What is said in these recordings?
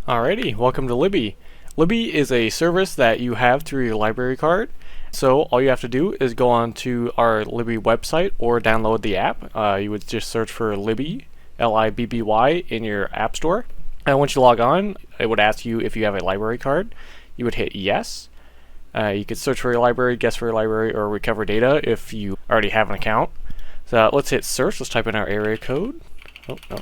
Alrighty, welcome to Libby. Libby is a service that you have through your library card. So all you have to do is go on to our Libby website or download the app. You would just search for Libby, Libby, in your app store. And once you log on, it would ask you if you have a library card. You would hit yes. You could search for your library, guess for your library, or recover data if you already have an account. So let's hit search. Let's type in our area code. Oh, no.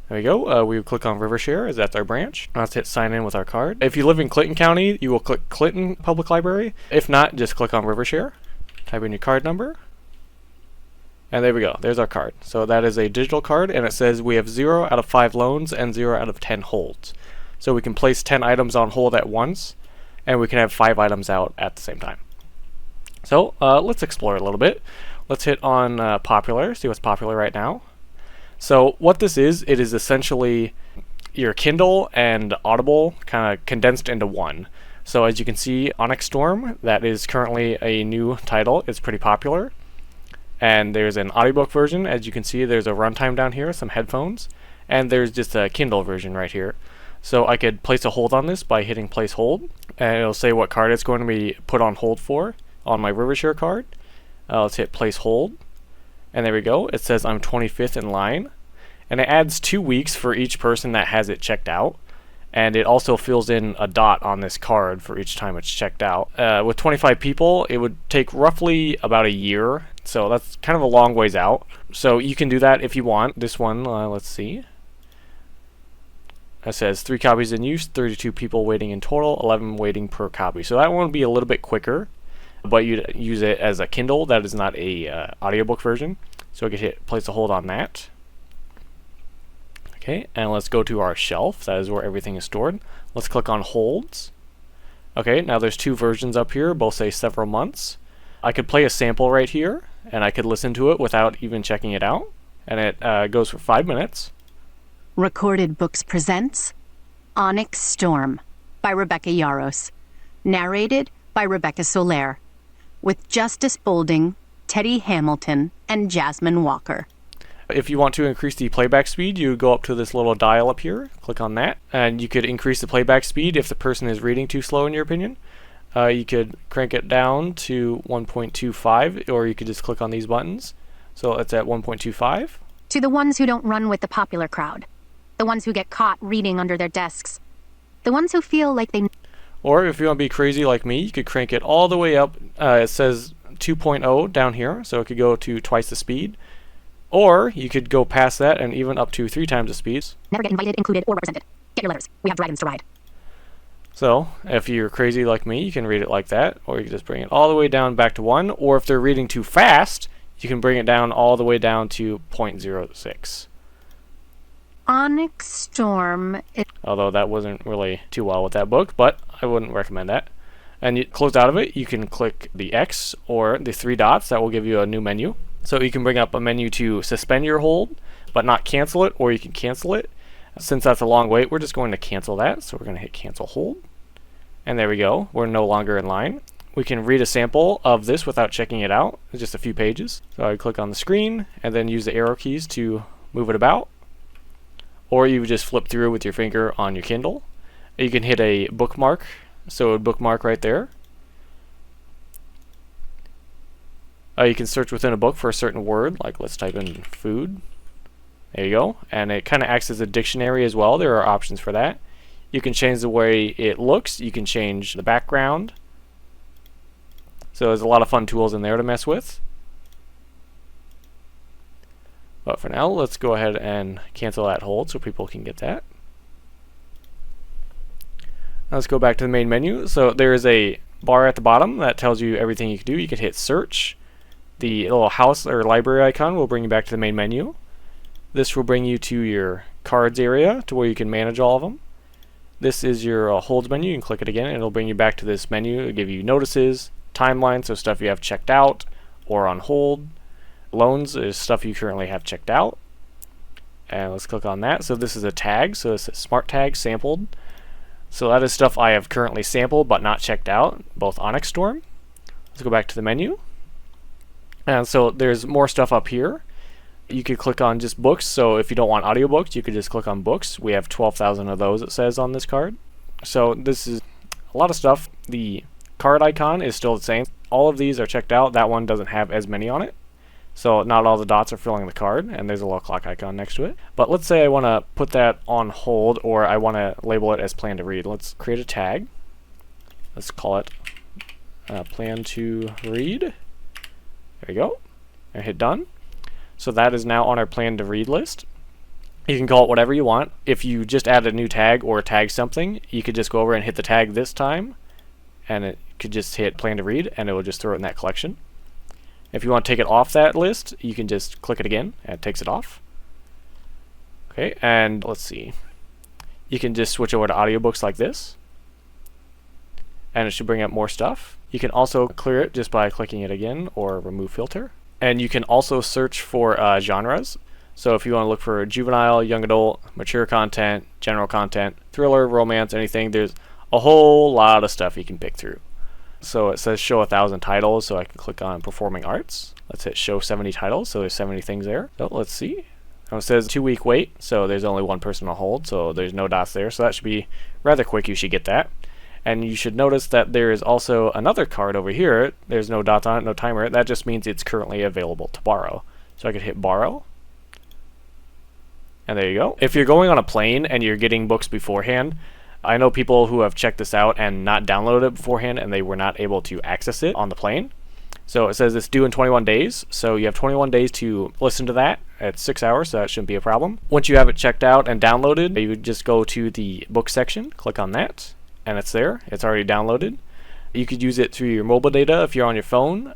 There we go. We would click on Rivershare as that's our branch. Let's hit sign in with our card. If you live in Clinton County, you will click Clinton Public Library. If not, just click on Rivershare. Type in your card number. And there we go. There's our card. So that is a digital card, and it says we have 0 out of 5 loans and 0 out of 10 holds. So we can place 10 items on hold at once, and we can have 5 items out at the same time. So let's explore a little bit. Let's hit on popular, see what's popular right now. So what this is, it is essentially your Kindle and Audible kind of condensed into one. So as you can see, Onyx Storm, that is currently a new title. It's pretty popular. And there's an audiobook version. As you can see, there's a runtime down here, some headphones, and there's just a Kindle version right here. So I could place a hold on this by hitting place hold, and it'll say what card it's going to be put on hold for on my Rivershare card. Let's hit place hold. And there we go. It says I'm 25th in line. And it adds 2 weeks for each person that has it checked out. And it also fills in a dot on this card for each time it's checked out. With 25 people, it would take roughly about a year. So that's kind of a long ways out. So you can do that if you want. This one, let's see. It says 3 copies in use, 32 people waiting in total, 11 waiting per copy. So that one would be a little bit quicker. But you'd use it as a Kindle. That is not a audiobook version. So I could hit place a hold on that. Okay, and let's go to our shelf. That is where everything is stored. Let's click on holds. Okay, now there's 2 versions up here. Both say several months. I could play a sample right here, and I could listen to it without even checking it out. And it goes for 5 minutes. Recorded Books presents Onyx Storm by Rebecca Yarros. Narrated by Rebecca Soler. With Justice Bolding, Teddy Hamilton, and Jasmine Walker. If you want to increase the playback speed, you go up to this little dial up here, click on that, and you could increase the playback speed if the person is reading too slow in your opinion. You could crank it down to 1.25, or you could just click on these buttons. So it's at 1.25. To the ones who don't run with the popular crowd. The ones who get caught reading under their desks. The ones who feel like they... Or if you want to be crazy like me, you could crank it all the way up. It says 2.0 down here, so it could go to twice the speed. Or you could go past that and even up to 3 times the speed. Never get invited, included, or represented. Get your letters. We have dragons to ride. So if you're crazy like me, you can read it like that, or you can just bring it all the way down back to 1. Or if they're reading too fast, you can bring it down all the way down to 0.06. Onyx Storm. Although that wasn't really too well with that book, but I wouldn't recommend that. And you close out of it, you can click the X or the 3 dots. That will give you a new menu. So you can bring up a menu to suspend your hold, but not cancel it, or you can cancel it. Since that's a long wait, we're just going to cancel that. So we're going to hit cancel hold. And there we go. We're no longer in line. We can read a sample of this without checking it out. It's just a few pages. So I click on the screen and then use the arrow keys to move it about. Or you just flip through with your finger on your Kindle. You can hit a bookmark. So a bookmark right there. You can search within a book for a certain word, like let's type in food. There you go. And it kind of acts as a dictionary as well. There are options for that. You can change the way it looks. You can change the background. So there's a lot of fun tools in there to mess with. But for now, let's go ahead and cancel that hold so people can get that. Let's go back to the main menu. So there is a bar at the bottom that tells you everything you can do. You can hit search. The little house or library icon will bring you back to the main menu. This will bring you to your cards area to where you can manage all of them. This is your holds menu. You can click it again and it'll bring you back to this menu. It'll give you notices, timeline, so stuff you have checked out or on hold. Loans is stuff you currently have checked out. And let's click on that. So this is a tag. So it's a smart tag sampled. So that is stuff I have currently sampled but not checked out, both Onyx Storm. Let's go back to the menu. And so there's more stuff up here. You could click on just books. So if you don't want audiobooks, you could just click on books. We have 12,000 of those, it says on this card. So this is a lot of stuff. The card icon is still the same. All of these are checked out. That one doesn't have as many on it. So not all the dots are filling the card, and there's a little clock icon next to it. But let's say I want to put that on hold, or I want to label it as plan to read. Let's create a tag. Let's call it plan to read. There we go. And hit done. So that is now on our plan to read list. You can call it whatever you want. If you just add a new tag or tag something, you could just go over and hit the tag this time, and it could just hit plan to read, and it will just throw it in that collection. If you want to take it off that list, you can just click it again, and it takes it off. Okay, and let's see. You can just switch over to audiobooks like this, and it should bring up more stuff. You can also clear it just by clicking it again, or remove filter. And you can also search for genres. So if you want to look for juvenile, young adult, mature content, general content, thriller, romance, anything, there's a whole lot of stuff you can pick through. So it says show 1,000 titles, so I can click on performing arts. Let's hit show 70 titles, so there's 70 things there. So let's see. Now it says 2-week wait, so there's only one person on hold, so there's no dots there, so that should be rather quick. You should get that. And you should notice that there is also another card over here. There's no dots on it, no timer. That just means it's currently available to borrow. So I could hit borrow. And there you go. If you're going on a plane and you're getting books beforehand, I know people who have checked this out and not downloaded it beforehand, and they were not able to access it on the plane. So it says it's due in 21 days. So you have 21 days to listen to that at 6 hours, so that shouldn't be a problem. Once you have it checked out and downloaded, you would just go to the book section, click on that, and it's there. It's already downloaded. You could use it through your mobile data if you're on your phone.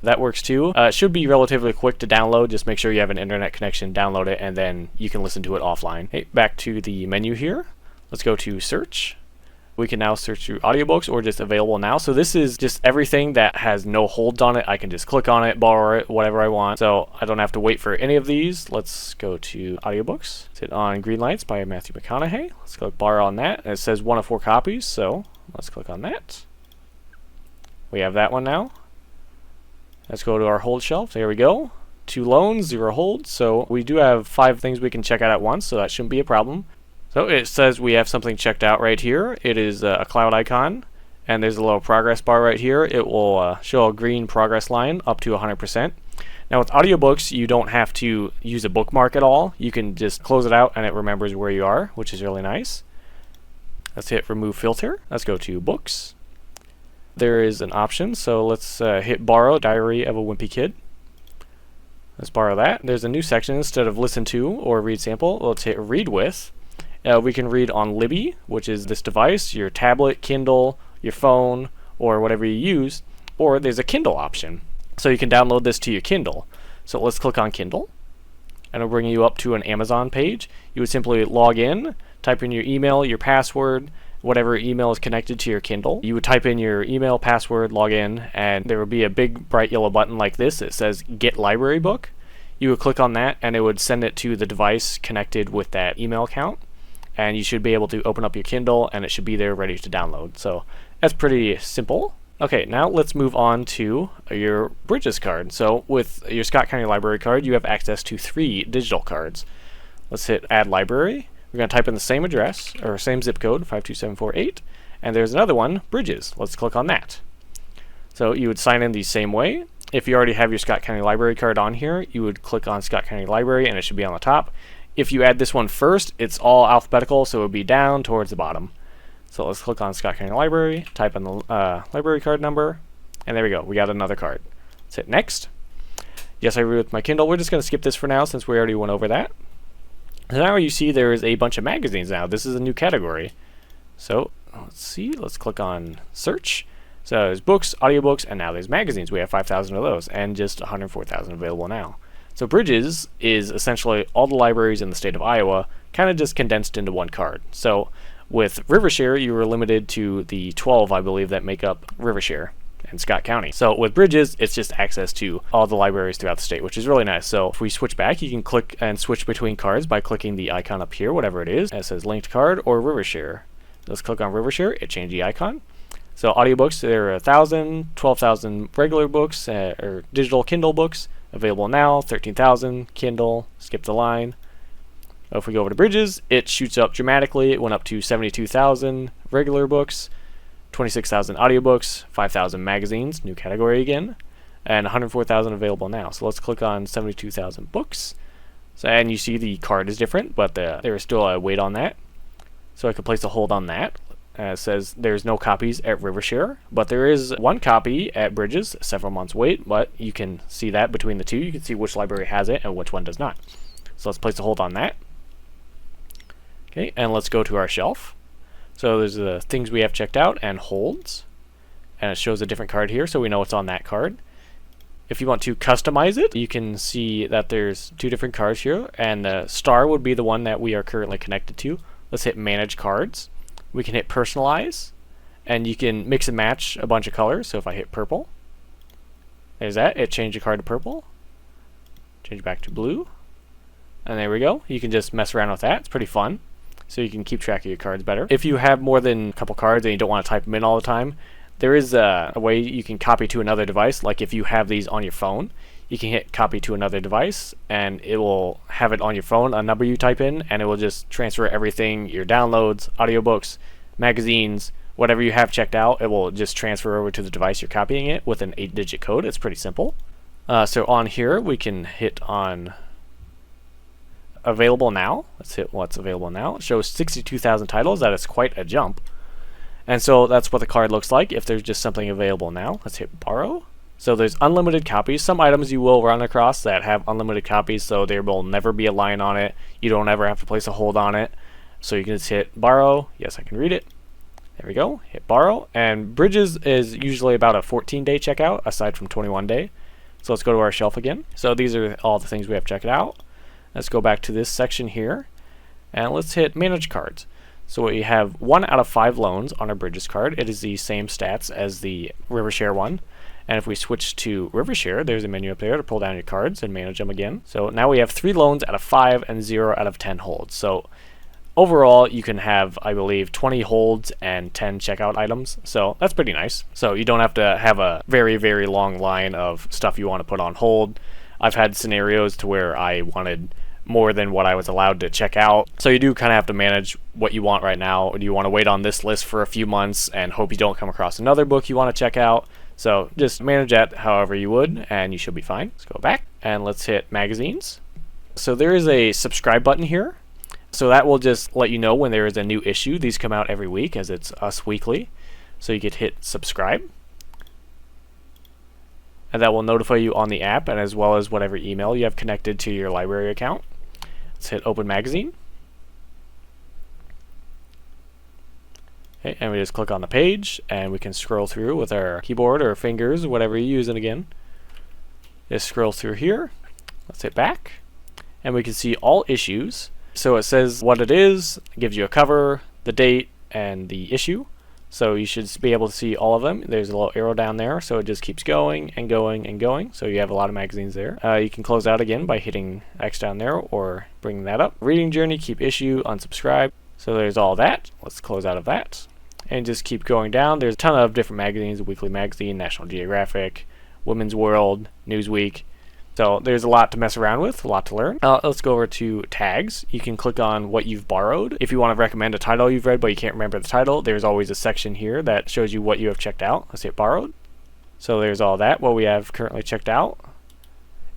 That works too. It should be relatively quick to download. Just make sure you have an internet connection, download it, and then you can listen to it offline. Okay, back to the menu here. Let's go to search. We can now search through audiobooks or just available now. So this is just everything that has no holds on it. I can just click on it, borrow it, whatever I want. So I don't have to wait for any of these. Let's go to audiobooks. Let's hit on Green Lights by Matthew McConaughey. Let's click borrow on that. And it says 1 of 4 copies. So let's click on that. We have that one now. Let's go to our hold shelf. There we go. 2 loans, 0 holds. So we do have 5 things we can check out at once, so that shouldn't be a problem. So it says we have something checked out right here. It is a cloud icon, and there's a little progress bar right here. It will show a green progress line up to 100%. Now with audiobooks, you don't have to use a bookmark at all. You can just close it out and it remembers where you are, which is really nice. Let's hit remove filter. Let's go to books. There is an option, so let's hit borrow Diary of a Wimpy Kid. Let's borrow that. There's a new section. Instead of listen to or read sample, let's hit read with. We can read on Libby, which is this device, your tablet, Kindle, your phone, or whatever you use, or there's a Kindle option. So you can download this to your Kindle. So let's click on Kindle, and it'll bring you up to an Amazon page. You would simply log in, type in your email, your password, whatever email is connected to your Kindle. You would type in your email, password, log in, and there would be a big bright yellow button like this. It says Get Library Book. You would click on that, and it would send it to the device connected with that email account. And you should be able to open up your Kindle, and it should be there ready to download. So that's pretty simple. Okay, now let's move on to your Bridges card. So with your Scott County Library card, you have access to 3 digital cards. Let's hit Add Library. We're going to type in the same address, or same zip code, 52748. And there's another one, Bridges. Let's click on that. So you would sign in the same way. If you already have your Scott County Library card on here, you would click on Scott County Library, and it should be on the top. If you add this one first, it's all alphabetical, so it would be down towards the bottom. So let's click on Scott County Library, type in the library card number, and there we go. We got another card. Let's hit next. Yes, I read with my Kindle. We're just going to skip this for now since we already went over that. So now you see there is a bunch of magazines now. This is a new category. So let's see. Let's click on search. So there's books, audiobooks, and now there's magazines. We have 5,000 of those and just 104,000 available now. So Bridges is essentially all the libraries in the state of Iowa, kind of just condensed into one card. So with Rivershare, you were limited to the 12, I believe, that make up Rivershare in Scott County. So with Bridges, it's just access to all the libraries throughout the state, which is really nice. So if we switch back, you can click and switch between cards by clicking the icon up here, whatever it is. It says linked card or Rivershare. Let's click on Rivershare. It changed the icon. So audiobooks, there are 1,000, 12,000 regular books, or digital Kindle books available now, 13,000 Kindle, skip the line. If we go over to Bridges, it shoots up dramatically. It went up to 72,000 regular books, 26,000 audiobooks, 5,000 magazines, new category again, and 104,000 available now. So let's click on 72,000 books. So, and you see the card is different, but there is still a weight on that. So I could place a hold on that. It says there's no copies at Rivershare, but there is one copy at Bridges, several months wait, but you can see that between the two. You can see which library has it and which one does not. So let's place a hold on that. Okay, and let's go to our shelf. So there's the things we have checked out and holds, and it shows a different card here, so we know it's on that card. If you want to customize it, you can see that there's two different cards here, and the star would be the one that we are currently connected to. Let's hit Manage Cards. We can hit Personalize, and you can mix and match a bunch of colors. So if I hit purple, there's that. It changed the card to purple. Change back to blue. And there we go. You can just mess around with that. It's pretty fun. So you can keep track of your cards better. If you have more than a couple cards and you don't want to type them in all the time, there is a way you can copy to another device. Like if you have these on your phone, you can hit copy to another device and it will have it on your phone, a number you type in, and it will just transfer everything, your downloads, audiobooks, magazines, whatever you have checked out, it will just transfer over to the device you're copying it with an 8-digit code. It's pretty simple. So on here we can hit on available now. Let's hit what's available now. It shows 62,000 titles. That is quite a jump. And so that's what the card looks like if there's just something available now. Let's hit borrow. So there's unlimited copies. Some items you will run across that have unlimited copies, so there will never be a line on it. You don't ever have to place a hold on it. So you can just hit borrow. Yes, I can read it. There we go. Hit borrow. And Bridges is usually about a 14-day checkout, aside from 21-day. So let's go to our shelf again. So these are all the things we have checked out. Let's go back to this section here, and let's hit Manage Cards. So we have 1 out of 5 loans on our Bridges card. It is the same stats as the Rivershare one. And if we switch to Rivershare, there's a menu up there to pull down your cards and manage them again. So now we have 3 loans out of 5 and 0 out of 10 holds. So overall, you can have, I believe, 20 holds and 10 checkout items. So that's pretty nice. So you don't have to have a very, very long line of stuff you want to put on hold. I've had scenarios to where I wanted more than what I was allowed to check out. So you do kind of have to manage what you want right now. Do you want to wait on this list for a few months and hope you don't come across another book you want to check out? So just manage that however you would, and you should be fine. Let's go back, and let's hit magazines. So there is a subscribe button here. So that will just let you know when there is a new issue. These come out every week, as it's Us Weekly. So you could hit subscribe. And that will notify you on the app, and as well as whatever email you have connected to your library account. Let's hit open magazine. Okay, and we just click on the page, and we can scroll through with our keyboard or fingers, whatever you're using again. Just scroll through here. Let's hit back, and we can see all issues. So it says what it is, gives you a cover, the date, and the issue. So you should be able to see all of them. There's a little arrow down there, so it just keeps going and going and going. So you have a lot of magazines there. You can close out again by hitting X down there or bringing that up. Reading journey, keep issue, unsubscribe. So there's all that. Let's close out of that. And just keep going down. There's a ton of different magazines, Weekly Magazine, National Geographic, Women's World, Newsweek. So there's a lot to mess around with, a lot to learn. Let's go over to tags. You can click on what you've borrowed. If you want to recommend a title you've read but you can't remember the title, there's always a section here that shows you what you have checked out. Let's hit borrowed. So there's all that, what we have currently checked out.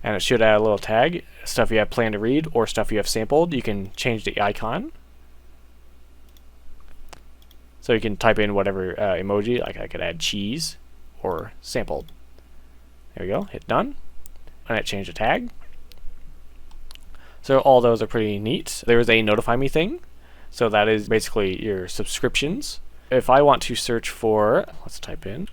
And it should add a little tag, stuff you have planned to read or stuff you have sampled. You can change the icon. So you can type in whatever emoji, like I could add cheese or sampled. There we go, hit done. And it changed the tag. So all those are pretty neat. There is a notify me thing. So that is basically your subscriptions. If I want to search for, let's type in.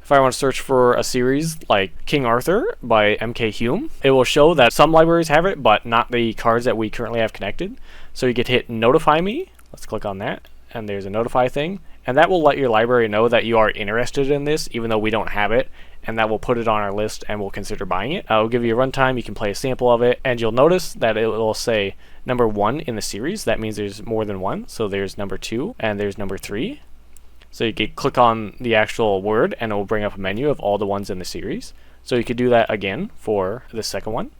If I want to search for a series like King Arthur by M.K. Hume, it will show that some libraries have it, but not the cards that we currently have connected. So you could hit notify me. Let's click on that. And there's a notify thing. And that will let your library know that you are interested in this, even though we don't have it. and that will put it on our list and we'll consider buying it. I'll give you a runtime, you can play a sample of it, and you'll notice that it will say number 1 in the series. That means there's more than one. So there's number 2 and there's number 3. So you could click on the actual word and it will bring up a menu of all the ones in the series. So you could do that again for the second one.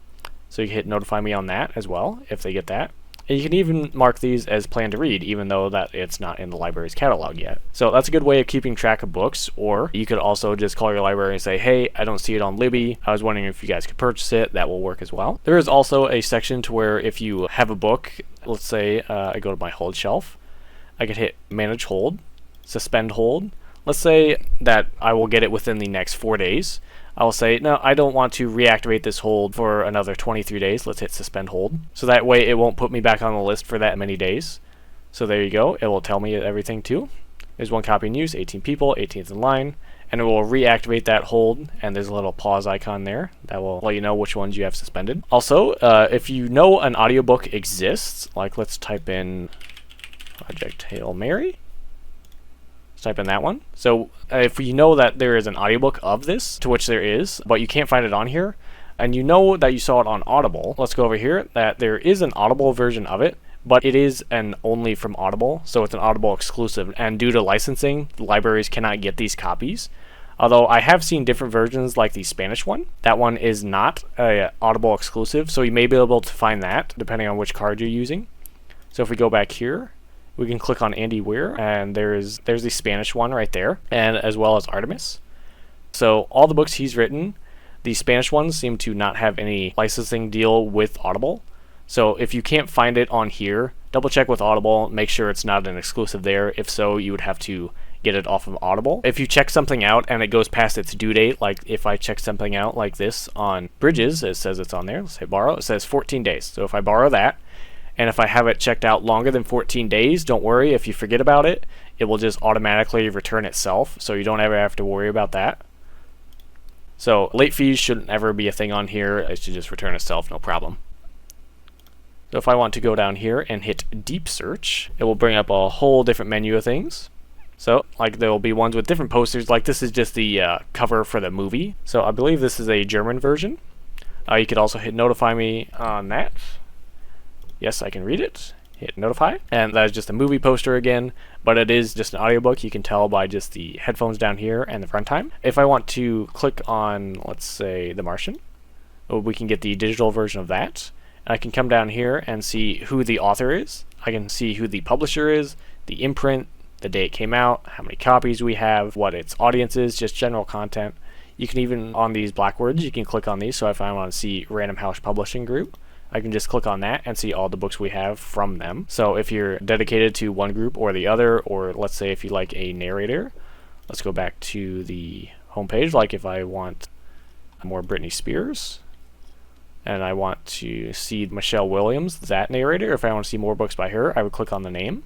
So you can hit notify me on that as well if they get that. And you can even mark these as plan to read, even though that it's not in the library's catalog yet. So that's a good way of keeping track of books. Or you could also just call your library and say, hey, I don't see it on Libby. I was wondering if you guys could purchase it. That will work as well. There is also a section to where if you have a book, let's say I go to my hold shelf, I could hit manage hold, suspend hold. Let's say that I will get it within the next 4 days. I'll say, no, I don't want to reactivate this hold for another 23 days. Let's hit suspend hold. So that way it won't put me back on the list for that many days. So there you go. It will tell me everything too. There's 1 copy in use, 18 people, 18th in line, and it will reactivate that hold, and there's a little pause icon there that will let you know which ones you have suspended. Also, if you know an audiobook exists, like let's type in Project Hail Mary. Type in that one. So if you know that there is an audiobook of this, to which there is, but you can't find it on here, and you know that you saw it on Audible, let's go over here, that there is an Audible version of it, but it is an only from Audible, so it's an Audible exclusive, and due to licensing, libraries cannot get these copies. Although I have seen different versions like the Spanish one. That one is not a Audible exclusive, so you may be able to find that depending on which card you're using. So if we go back here, we can click on Andy Weir, and there's the Spanish one right there, and as well as Artemis. So all the books he's written, the Spanish ones seem to not have any licensing deal with Audible. So if you can't find it on here, double check with Audible, make sure it's not an exclusive there. If so, you would have to get it off of Audible. If you check something out and it goes past its due date, like if I check something out like this on Bridges, it says it's on there. Let's say borrow. It says 14 days. So if I borrow that, and if I have it checked out longer than 14 days, don't worry. If you forget about it, it will just automatically return itself, so you don't ever have to worry about that. So late fees shouldn't ever be a thing on here. It should just return itself, no problem. So if I want to go down here and hit deep search, it will bring up a whole different menu of things. So like there will be ones with different posters, like this is just the cover for the movie. So I believe this is a German version. You could also hit notify me on that. Yes, I can read it. Hit notify. And that is just a movie poster again, but it is just an audiobook. You can tell by just the headphones down here and the runtime. If I want to click on, let's say, The Martian, we can get the digital version of that. I can come down here and see who the author is. I can see who the publisher is, the imprint, the day it came out, how many copies we have, what its audience is, just general content. You can even, on these black words, you can click on these. So if I want to see Random House Publishing Group, I can just click on that and see all the books we have from them. So if you're dedicated to one group or the other, or let's say if you like a narrator, let's go back to the homepage. Like if I want more Britney Spears, and I want to see Michelle Williams, that narrator, if I want to see more books by her, I would click on the name.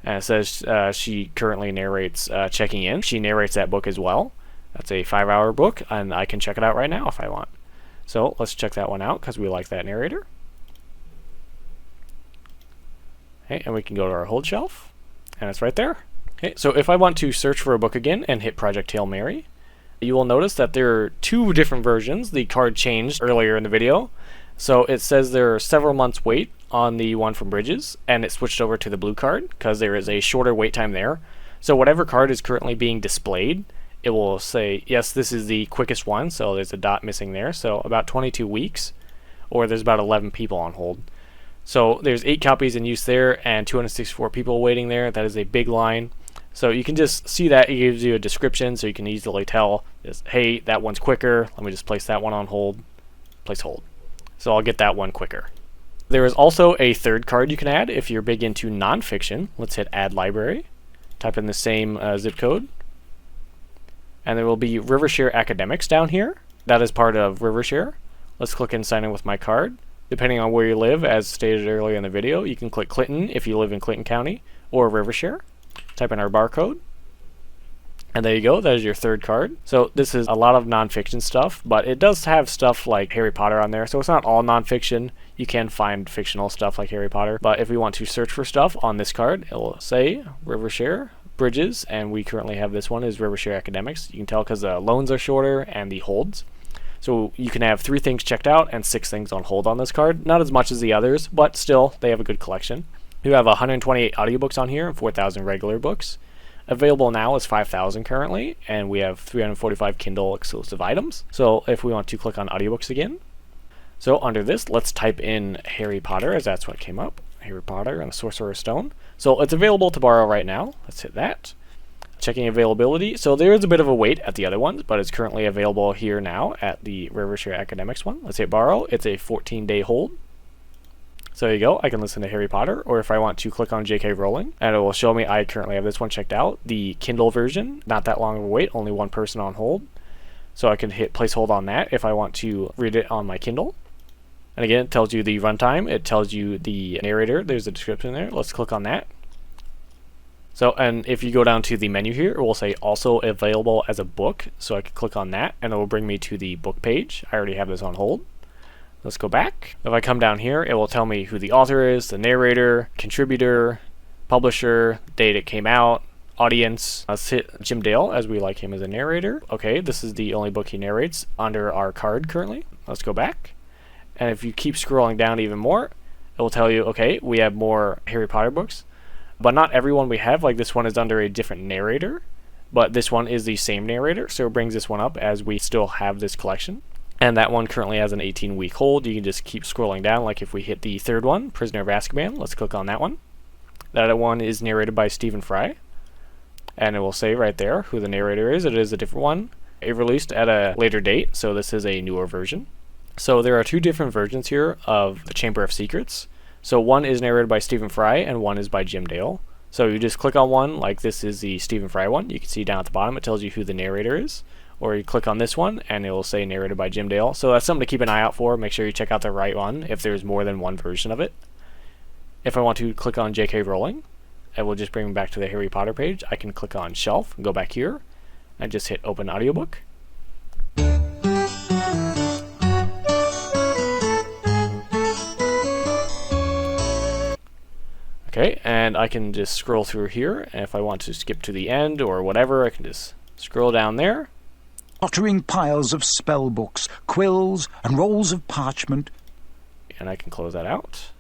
And it says she currently narrates Checking In. She narrates that book as well. That's a 5-hour book, and I can check it out right now if I want. So let's check that one out because we like that narrator. Okay, and we can go to our hold shelf, and it's right there. Okay, so if I want to search for a book again and hit Project Hail Mary, you will notice that there are 2 different versions. The card changed earlier in the video. So it says there are several months wait on the one from Bridges, and it switched over to the blue card because there is a shorter wait time there. So whatever card is currently being displayed, it will say, yes, this is the quickest one, so there's a dot missing there, so about 22 weeks, or there's about 11 people on hold. So there's 8 copies in use there, and 264 people waiting there. That is a big line. So you can just see that it gives you a description, so you can easily tell, hey, that one's quicker, let me just place that one on hold, place hold. So I'll get that one quicker. There is also a third card you can add if you're big into nonfiction. Let's hit add library, type in the same zip code, and there will be Rivershare Academics down here. That is part of Rivershare. Let's click and sign in with my card. Depending on where you live, as stated earlier in the video, you can click Clinton if you live in Clinton County, or Rivershare. Type in our barcode, and there you go. That is your third card. So this is a lot of nonfiction stuff, but it does have stuff like Harry Potter on there, so it's not all nonfiction. You can find fictional stuff like Harry Potter, but if we want to search for stuff on this card, it will say Rivershare, bridges, and we currently have this one is Rivershare Academics. You can tell because the loans are shorter and the holds. So you can have 3 things checked out and 6 things on hold on this card. Not as much as the others, but still, they have a good collection. You have 128 audiobooks on here and 4,000 regular books. Available now is 5,000 currently, and we have 345 Kindle exclusive items. So if we want to click on audiobooks again, so under this, let's type in Harry Potter, as that's what came up. Harry Potter and the Sorcerer's Stone. So it's available to borrow right now. Let's hit that. Checking availability. So there is a bit of a wait at the other ones, but it's currently available here now at the Rivershare Academics one. Let's hit borrow. It's a 14-day hold. So there you go. I can listen to Harry Potter, or if I want to click on J.K. Rowling, and it will show me I currently have this one checked out. The Kindle version, not that long of a wait, only one person on hold. So I can hit place hold on that if I want to read it on my Kindle. And again, it tells you the runtime. It tells you the narrator. There's a description there. Let's click on that. So, and if you go down to the menu here, it will say also available as a book. So I can click on that, and it will bring me to the book page. I already have this on hold. Let's go back. If I come down here, it will tell me who the author is, the narrator, contributor, publisher, date it came out, audience. Let's hit Jim Dale, as we like him as a narrator. Okay, this is the only book he narrates under our card currently. Let's go back. And if you keep scrolling down even more, it will tell you, okay, we have more Harry Potter books. But not everyone we have, like this one is under a different narrator, but this one is the same narrator, so it brings this one up as we still have this collection. And that one currently has an 18-week hold. You can just keep scrolling down, like if we hit the third one, Prisoner of Azkaban, let's click on that one. That one is narrated by Stephen Fry, and it will say right there who the narrator is. It is a different one. It released at a later date, so this is a newer version. So there are 2 different versions here of the Chamber of Secrets. So one is narrated by Stephen Fry and one is by Jim Dale. So you just click on one, like this is the Stephen Fry one. You can see down at the bottom it tells you who the narrator is. Or you click on this one and it will say narrated by Jim Dale. So that's something to keep an eye out for. Make sure you check out the right one if there's more than one version of it. If I want to click on J.K. Rowling, it will just bring me back to the Harry Potter page. I can click on shelf and go back here and just hit open audiobook. Okay, and I can just scroll through here, and if I want to skip to the end or whatever, I can just scroll down there. Tottering piles of spell books, quills, and rolls of parchment. And I can close that out.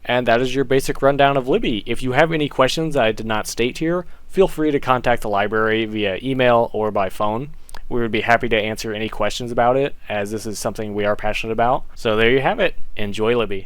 And that is your basic rundown of Libby. If you have any questions that I did not state here, feel free to contact the library via email or by phone. We would be happy to answer any questions about it, as this is something we are passionate about. So there you have it. Enjoy Libby.